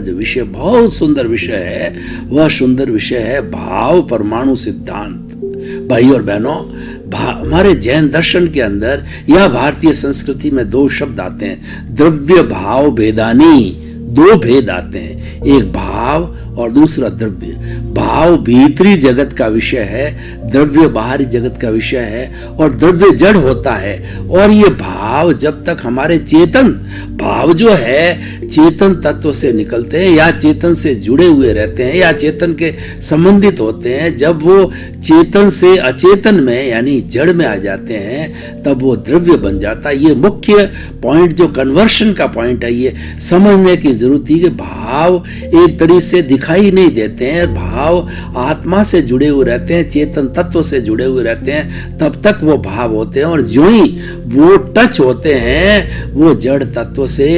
जो विषय बहुत सुंदर विषय है, वह सुंदर विषय है भाव परमाणु सिद्धांत। भाई और बहनों, हमारे जैन दर्शन के अंदर या भारतीय संस्कृति में दो शब्द आते हैं, द्रव्य भाव भेदानी। दो भेद आते हैं, एक भाव और दूसरा द्रव्य। भाव भीतरी जगत का विषय है, द्रव्य बाहरी जगत का विषय है। और द्रव्य जड़ होता है, और ये भाव जब तक हमारे चेतन भाव जो है चेतन तत्व से निकलते हैं या चेतन से जुड़े हुए रहते हैं या चेतन के संबंधित होते हैं, जब वो चेतन से अचेतन में यानी जड़ में आ जाते हैं तब वो द्रव्य बन जाता है। ये मुख्य पॉइंट जो कन्वर्शन का पॉइंट है, ये समझने की जरूरत है कि भाव एक तरीके से दिखाई नहीं देते हैं, भाव आत्मा से जुड़े हुए रहते हैं, चेतन तत्व से जुड़े हुए रहते हैं, तब तक वो भाव होते हैं। और जो ही वो टच होते हैं वो जड़ तत्व से,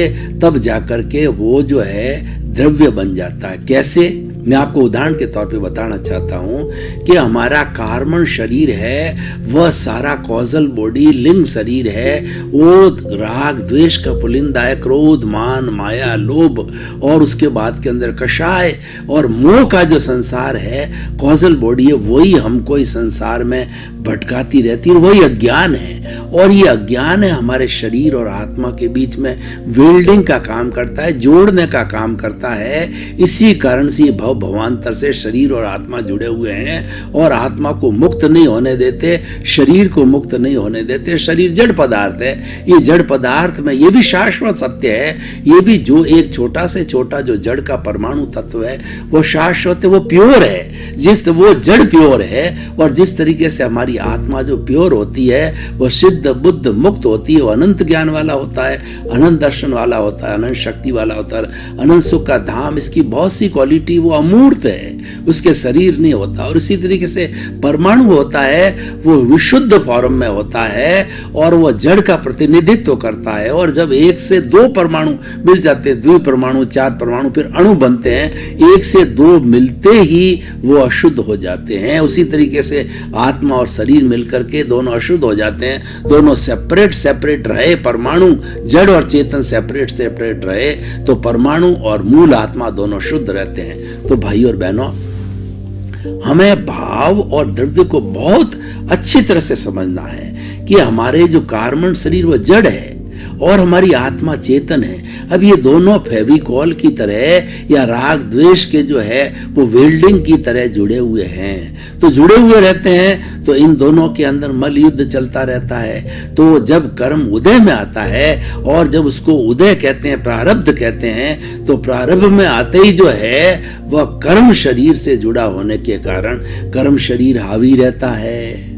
तब जाकर के वो जो है द्रव्य बन जाता है। कैसे? मैं आपको उदाहरण के तौर पे बताना चाहता हूं कि हमारा कार्बन शरीर है, वह सारा कॉजल बॉडी लिंग शरीर है, वो राग द्वेष का पुलिंदा है, क्रोध मान माया लोभ और उसके बाद के अंदर कषाय और मोह का जो संसार है, कॉजल बॉडी है, वही हमको इस संसार में भटकाती रहती है, वही अज्ञान है। और ये अज्ञान है हमारे शरीर और आत्मा के बीच में वेल्डिंग का काम करता है, जोड़ने का काम करता है। इसी कारण से भवांतर से शरीर और आत्मा जुड़े हुए हैं और आत्मा को मुक्त नहीं होने देते, शरीर को मुक्त नहीं होने देते। शरीर जड़ पदार्थ है, ये जड़ पदार्थ में ये भी शाश्वत सत्य है, ये भी जो एक छोटा से छोटा जो जड़ का परमाणु तत्व है वो शाश्वत है, वो प्योर है, जिस वो जड़ प्योर है। और जिस तरीके से हमारी आत्मा जो प्योर होती है वो सिद्ध बुद्ध मुक्त होती है, वो अनंत ज्ञान वाला होता है, अनंत दर्शन वाला होता है, अनंत शक्ति वाला होता है, अनंत सुख का धाम। इसकी बहुत सी क्वालिटी, वो अमूर्त है, उसके शरीर नहीं होता। और इसी तरीके से परमाणु होता है, वो विशुद्ध फॉर्म में होता है और वो जड़ का प्रतिनिधित्व करता है। और जब एक से दो परमाणु मिल जाते हैं, द्वि परमाणु, चार परमाणु, फिर अणु बनते हैं, एक से दो मिलते ही वो अशुद्ध हो जाते हैं। उसी तरीके से आत्मा और शरीर मिलकर के दोनों अशुद्ध हो जाते हैं, दोनों सेपरेट सेपरेट रहे, परमाणु जड़ और चेतन सेपरेट सेपरेट रहे तो परमाणु और मूल आत्मा दोनों शुद्ध रहते हैं। तो भाई और बहनों, हमें भाव और द्रव्य को बहुत अच्छी तरह से समझना है कि हमारे जो कार्बन शरीर वो जड़ है और हमारी आत्मा चेतन है। अब ये दोनों फेविकॉल की तरह या राग द्वेष के जो है वो वेल्डिंग की तरह जुड़े हुए हैं। तो जुड़े हुए रहते हैं तो इन दोनों के अंदर मल युद्ध चलता रहता है। तो जब कर्म उदय में आता है, और जब उसको उदय कहते हैं, प्रारब्ध कहते हैं, तो प्रारब्ध में आते ही जो है वह कर्म शरीर से जुड़ा होने के कारण कर्म शरीर हावी रहता है।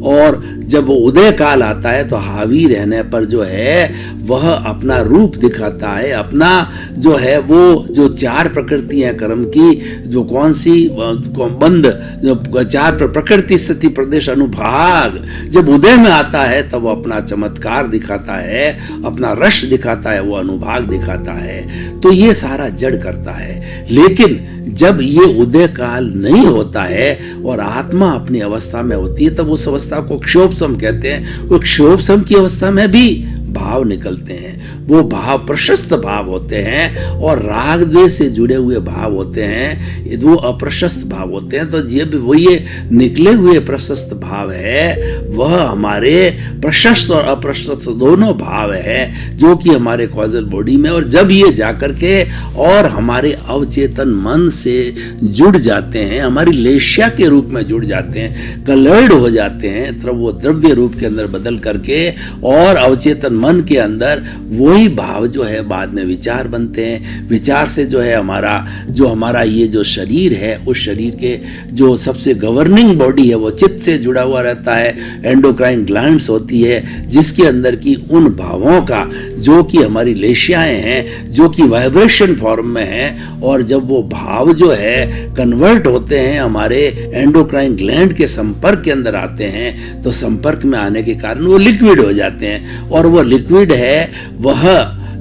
और जब वो उदय काल आता है तो हावी रहने पर जो है वह अपना रूप दिखाता है, अपना जो है वो जो चार प्रकृति है कर्म की, जो कौन सी बंद जो चार प्रकृति स्थिति प्रदेश अनुभाग, जब उदय में आता है तब वो अपना चमत्कार दिखाता है, अपना रस दिखाता है, वो अनुभाग दिखाता है। तो ये सारा जड़ करता है। लेकिन जब ये उदय काल नहीं होता है और आत्मा अपनी अवस्था में होती है, तब उस अवस्था को क्षोभसम कहते हैं। वो क्षोभसम की अवस्था में भी भाव निकलते हैं, वो भाव प्रशस्त भाव होते हैं और राग द्वेष से जुड़े हुए भाव होते हैं, वो अप्रशस्त भाव होते हैं। तो जब वो ये निकले हुए प्रशस्त भाव है, वह हमारे प्रशस्त और अप्रशस्त दोनों भाव है जो कि हमारे कॉजल बॉडी में, और जब ये जाकर के और हमारे अवचेतन मन से जुड़ जाते हैं, हमारी लेश्या के रूप में जुड़ जाते हैं, कलर्ड हो जाते हैं, तब वो द्रव्य रूप के अंदर बदल करके और अवचेतन मन के अंदर वही भाव जो है बाद में विचार बनते हैं। विचार से जो है हमारा ये जो शरीर है, उस शरीर के जो सबसे गवर्निंग बॉडी है वो चित्त से जुड़ा हुआ रहता है। एंडोक्राइन ग्लैंड्स होती है जिसके अंदर की उन भावों का जो कि हमारी लेशियाएं हैं, जो कि वाइब्रेशन फॉर्म में हैं, और जब वो भाव जो है कन्वर्ट होते हैं हमारे एंडोक्राइन ग्लैंड के संपर्क के अंदर आते हैं, तो संपर्क में आने के कारण वो लिक्विड हो जाते हैं। और वो लिक्विड है वह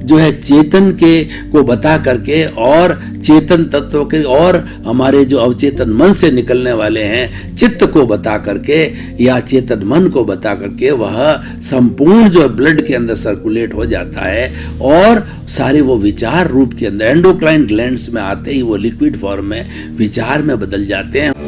जो है चेतन के को बता करके और चेतन तत्व के और हमारे जो अवचेतन मन से निकलने वाले हैं चित्त को बता करके या चेतन मन को बता करके वह संपूर्ण जो ब्लड के अंदर सर्कुलेट हो जाता है और सारे वो विचार रूप के अंदर एंडोक्राइन ग्लैंड्स में आते ही वो लिक्विड फॉर्म में विचार में बदल जाते हैं।